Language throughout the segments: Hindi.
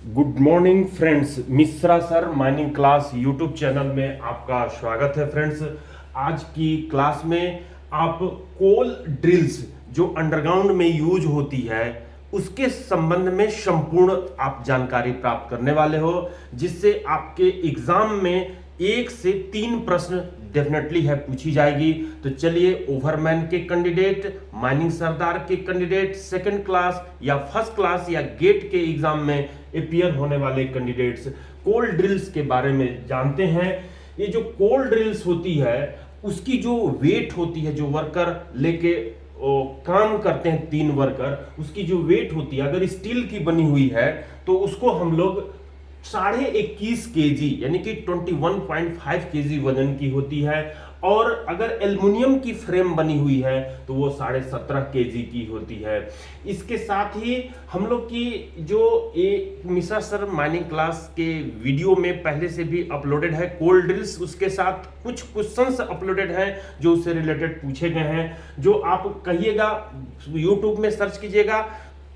Good morning friends, Mishra sir mining class YouTube channel में आपका स्वागत है फ्रेंड्स। आज की क्लास में आप कोल ड्रिल्स जो अंडरग्राउंड में यूज होती है उसके संबंध में संपूर्ण आप जानकारी प्राप्त करने वाले हो, जिससे आपके एग्जाम में 1 से 3 प्रश्न डेफिनेटली है पूछी जाएगी। तो चलिए, ओवरमैन के कैंडिडेट, माइनिंग सरदार के कैंडिडेट, सेकंड क्लास या फर्स्ट क्लास या गेट के एग्जाम में अपियर होने वाले कैंडिडेट्स कोल ड्रिल्स के बारे में जानते हैं। ये जो कोल ड्रिल्स होती है उसकी जो वेट होती है, जो वर्कर लेके काम करते हैं 3 वर्कर, उसकी जो वेट होती है अगर स्टील की बनी हुई है तो उसको हम लोग 21.5 केजी यानी कि 21.5 केजी वजन की होती है, और अगर एल्युमिनियम की फ्रेम बनी हुई है तो वो 17.5 केजी की होती है। इसके साथ ही हम लोग की जो एक मिश्रा सर माइनिंग क्लास के वीडियो में पहले से भी अपलोडेड है कोल ड्रिल्स, उसके साथ कुछ क्वेश्चंस अपलोडेड हैं जो उससे रिलेटेड पूछे गए हैं। जो आप कहिएगा, यूट्यूब में सर्च कीजिएगा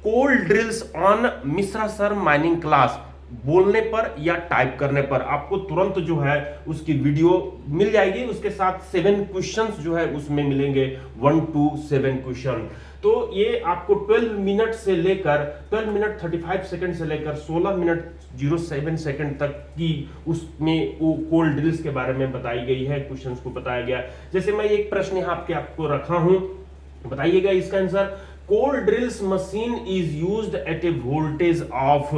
coal drills on Mishra sir mining class, बोलने पर या टाइप करने पर आपको तुरंत जो है उसकी वीडियो मिल जाएगी। उसके साथ 7 क्वेश्चंस जो है उसमें मिलेंगे, 1 to 7 क्वेश्चन। तो ये आपको 12 मिनट से लेकर 12 मिनट 35 सेकंड से लेकर 16 मिनट 07 सेकंड तक की उसमें वो कोल ड्रिल्स के बारे में बताई गई है, क्वेश्चंस को बताया गया। जैसे मैं एक प्रश्न यहाँ आपको रखा हूं, बताइएगा इसका answer. Coal drills machine is used at a voltage of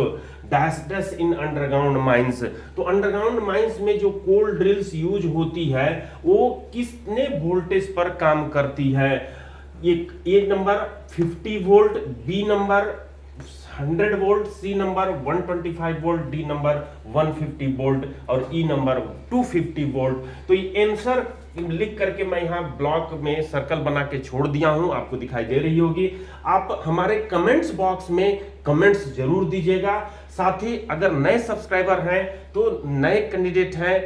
dash dash in underground mines. तो अंडरग्राउंड माइंस में जो कोल ड्रिल्स यूज होती है वो कितने वोल्टेज पर काम करती है? A number 50 volt, B number 100 volt, C number 125 volt, D number 150 volt और ई नंबर 250 वोल्ट। तो ये आंसर लिख करके मैं यहाँ ब्लॉक में सर्कल बना के छोड़ दिया हूं, आपको दिखाई दे रही होगी। आप हमारे कमेंट्स बॉक्स में कमेंट्स जरूर दीजिएगा। साथ ही अगर नए सब्सक्राइबर हैं तो नए कैंडिडेट हैं,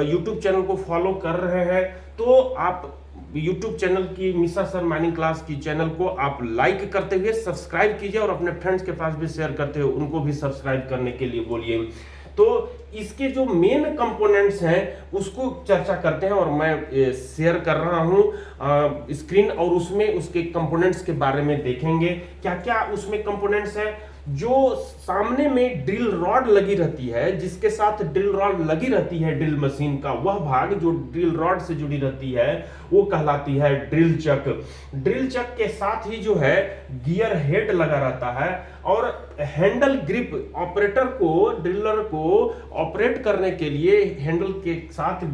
यूट्यूब चैनल को फॉलो कर रहे हैं, तो आप यूट्यूब चैनल की मिश्रा सर माइनिंग क्लास की चैनल को आप लाइक करते हुए सब्सक्राइब कीजिए और अपने फ्रेंड्स के पास भी शेयर करते हुए उनको भी सब्सक्राइब करने के लिए बोलिए। तो इसके जो मेन कंपोनेंट्स हैं उसको चर्चा करते हैं और मैं शेयर कर रहा हूं स्क्रीन, और उसमें उसके कंपोनेंट्स के बारे में देखेंगे क्या क्या उसमें कंपोनेंट्स हैं। जो सामने में ड्रिल रॉड लगी रहती है, जिसके साथ ड्रिल रॉड लगी रहती है ड्रिल मशीन का, वह भाग जो ड्रिल रॉड से जुड़ी रहती है वो कहलाती है ड्रिल चक। ड्रिल चक के साथ ही जो है गियर हेड लगा रहता है और हैंडल ग्रिप, ऑपरेटर को, ड्रिलर को ऑपरेट करने के लिए हैंडल के साथ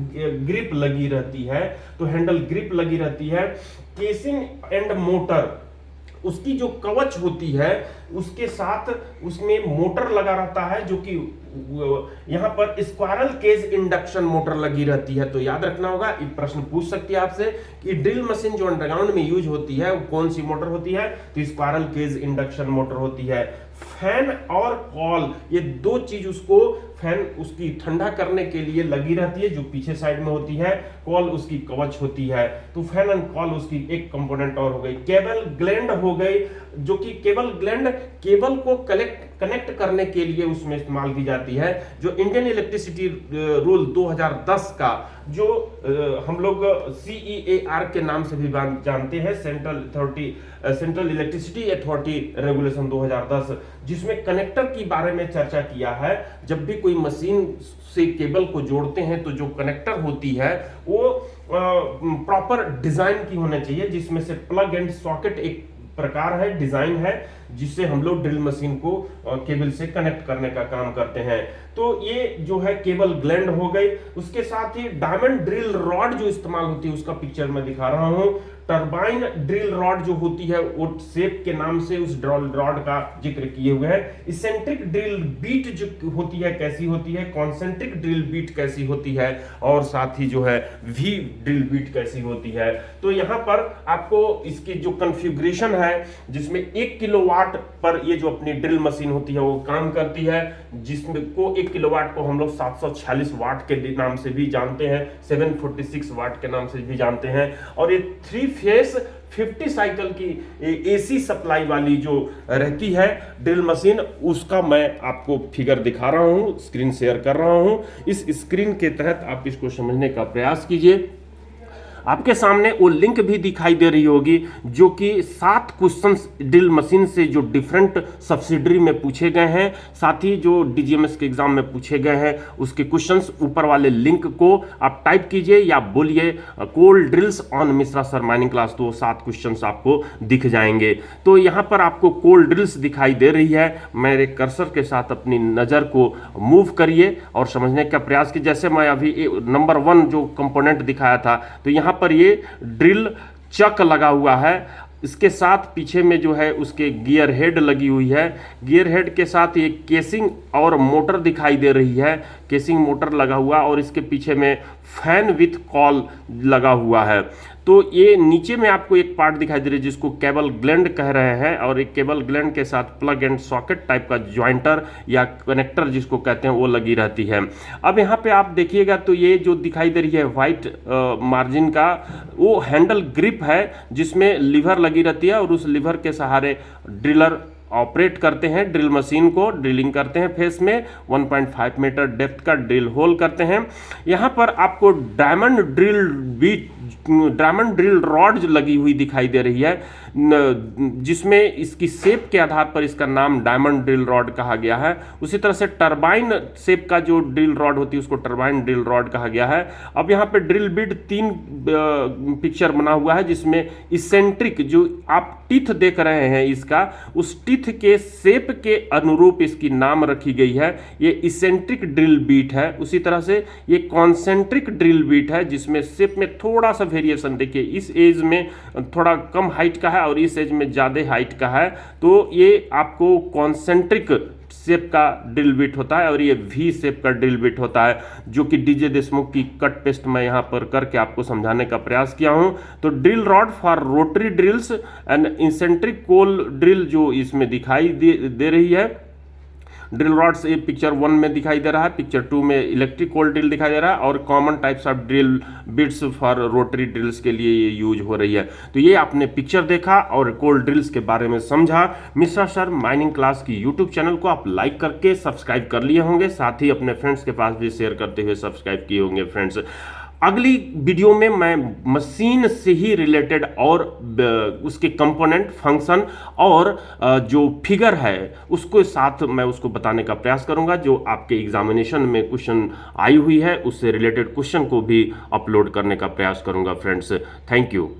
ग्रिप लगी रहती है, तो हैंडल ग्रिप लगी रहती है। केसिंग एंड मोटर, उसकी जो कवच होती है उसके साथ उसमें मोटर लगा रहता है, जो कि यहां पर स्क्वायरल केज इंडक्शन मोटर लगी रहती है। तो याद रखना होगा, एक प्रश्न पूछ सकती है आपसे कि ड्रिल मशीन जो अंडरग्राउंड में यूज होती है वो कौन सी मोटर होती है, तो स्क्वायरल केज इंडक्शन मोटर होती है। फैन और कॉल, ये 2 चीज उसको, फैन उसकी ठंडा करने के लिए लगी रहती है जो पीछे साइड में होती है, कॉल उसकी कवच होती है। तो फैन एंड कॉल उसकी एक कंपोनेंट और हो गई। केबल ग्लैंड हो गई, जो कि केबल ग्लैंड केबल को कनेक्ट करने के लिए उसमें इस्तेमाल की जाती है। जो इंडियन इलेक्ट्रिसिटी रूल 2010 का, जो हम लोग CEAR के नाम से भी जानते हैं, सेंट्रल इलेक्ट्रिसिटी अथॉरिटी रेगुलेशन 2010, जिसमें कनेक्टर के बारे में चर्चा किया है। जब भी कोई मशीन से केबल को जोड़ते हैं तो जो कनेक्टर होती है वो प्रॉपर डिजाइन की होना चाहिए, जिसमें से प्लग एंड सॉकेट एक प्रकार है, डिजाइन है, जिससे हम लोग ड्रिल मशीन को केबल से कनेक्ट करने का काम करते हैं। तो ये जो है केबल ग्लैंड हो गई। उसके साथ ही डायमंड ड्रिल रॉड जो इस्तेमाल होती है उसका पिक्चर मैं दिखा रहा हूं। टरबाइन ड्रिल रॉड जो होती है वो शेप के नाम से उस रॉड का जिक्र किए हुए हैं। इसेंट्रिक ड्रिल बीट जो होती है कैसी होती है, कॉन्सेंट्रिक ड्रिल बीट कैसी होती है, और साथ ही जो है वी ड्रिल बीट कैसी होती है। तो यहाँ पर आपको इसकी जो कॉन्फ़िगरेशन है, जिसमें 1 किलोवाट पर ये जो अपनी ड्रिल मशीन होती है वो काम करती है, जिसमें को 1 किलोवाट को हम लोग 746 वाट के नाम से भी जानते हैं, 746 वाट के नाम से भी जानते हैं। और ये 3 फेस 50 साइकिल की एसी सप्लाई वाली जो रहती है ड्रिल मशीन, उसका मैं आपको फिगर दिखा रहा हूं, स्क्रीन शेयर कर रहा हूं। इस स्क्रीन के तहत आप इसको समझने का प्रयास कीजिए। आपके सामने वो लिंक भी दिखाई दे रही होगी जो कि 7 क्वेश्चंस ड्रिल मशीन से जो डिफरेंट सब्सिडरी में पूछे गए हैं, साथ ही जो डीजीएमएस के एग्जाम में पूछे गए हैं उसके क्वेश्चंस ऊपर वाले लिंक को आप टाइप कीजिए या बोलिए coal drills on Mishra sir mining class, तो 7 क्वेश्चंस आपको दिख जाएंगे। तो यहाँ पर आपको कोल ड्रिल्स दिखाई दे रही है, मेरे कर्सर के साथ अपनी नज़र को मूव करिए और समझने का प्रयास कीजिए। जैसे मैं अभी नंबर 1 जो कंपोनेंट दिखाया था, तो यहाँ पर ये ड्रिल चक लगा हुआ है, इसके साथ पीछे में जो है उसके गियर हेड लगी हुई है, गियर हेड के साथ ये केसिंग और मोटर दिखाई दे रही है, केसिंग मोटर लगा हुआ और इसके पीछे में फैन विथ कॉल लगा हुआ है। तो ये नीचे में आपको एक पार्ट दिखाई दे रही है जिसको केबल ग्लैंड कह रहे हैं, और एक केबल ग्लैंड के साथ प्लग एंड सॉकेट टाइप का ज्वाइंटर या कनेक्टर जिसको कहते हैं वो लगी रहती है। अब यहाँ पे आप देखिएगा तो ये जो दिखाई दे रही है व्हाइट मार्जिन का, वो हैंडल ग्रिप है जिसमें लीवर लगी रहती है और उस लीवर के सहारे ड्रिलर ऑपरेट करते हैं, ड्रिल मशीन को ड्रिलिंग करते हैं। फेस में 1.5 मीटर डेप्थ का ड्रिल होल करते हैं। यहाँ पर आपको डायमंड ड्रिल रॉड लगी हुई दिखाई दे रही है, जिसमें इसकी शेप के आधार पर इसका नाम डायमंड ड्रिल रॉड कहा गया है। उसी तरह से टरबाइन शेप का जो ड्रिल रॉड होती है उसको टरबाइन ड्रिल रॉड कहा गया है। अब यहाँ पे ड्रिल बिट 3 पिक्चर बना हुआ है जिसमें इसेंट्रिक जो आप टीथ देख रहे हैं इसका, उस टीथ के शेप के अनुरूप इसकी नाम रखी गई है, ये इसेंट्रिक ड्रिल बीट है। उसी तरह से ये कॉन्सेंट्रिक ड्रिल बीट है जिसमें शेप में थोड़ा सा वेरिएशन देखिए, इस एज में थोड़ा कम हाइट का है और इस एज में ज़्यादा हाइट का है, तो ये आपको कॉन्सेंट्रिक शेप का ड्रिल बिट होता है और ये वी शेप का ड्रिल बिट होता है, जो कि डीजे देशमुख की कट पेस्ट मैं यहाँ पर करके आपको समझाने का प्रयास किया हूँ। तो drill rod for rotary drills and eccentric coal drill जो इसमें दिखाई दे रही है, ड्रिल रॉड्स ये पिक्चर 1 में दिखाई दे रहा है, पिक्चर 2 में इलेक्ट्रिक कोल ड्रिल दिखाई दे रहा है, और common types of drill bits for rotary drills के लिए ये यूज हो रही है। तो ये आपने पिक्चर देखा और कोल ड्रिल्स के बारे में समझा। मिश्रा सर माइनिंग क्लास की यूट्यूब चैनल को आप लाइक करके सब्सक्राइब कर लिए होंगे, साथ ही अपने फ्रेंड्स के पास भी शेयर करते हुए सब्सक्राइब किए होंगे फ्रेंड्स। अगली वीडियो में मैं मशीन से ही रिलेटेड और उसके कंपोनेंट फंक्शन और जो फिगर है उसको साथ मैं उसको बताने का प्रयास करूंगा, जो आपके एग्जामिनेशन में क्वेश्चन आई हुई है उससे रिलेटेड क्वेश्चन को भी अपलोड करने का प्रयास करूंगा फ्रेंड्स। Thank you.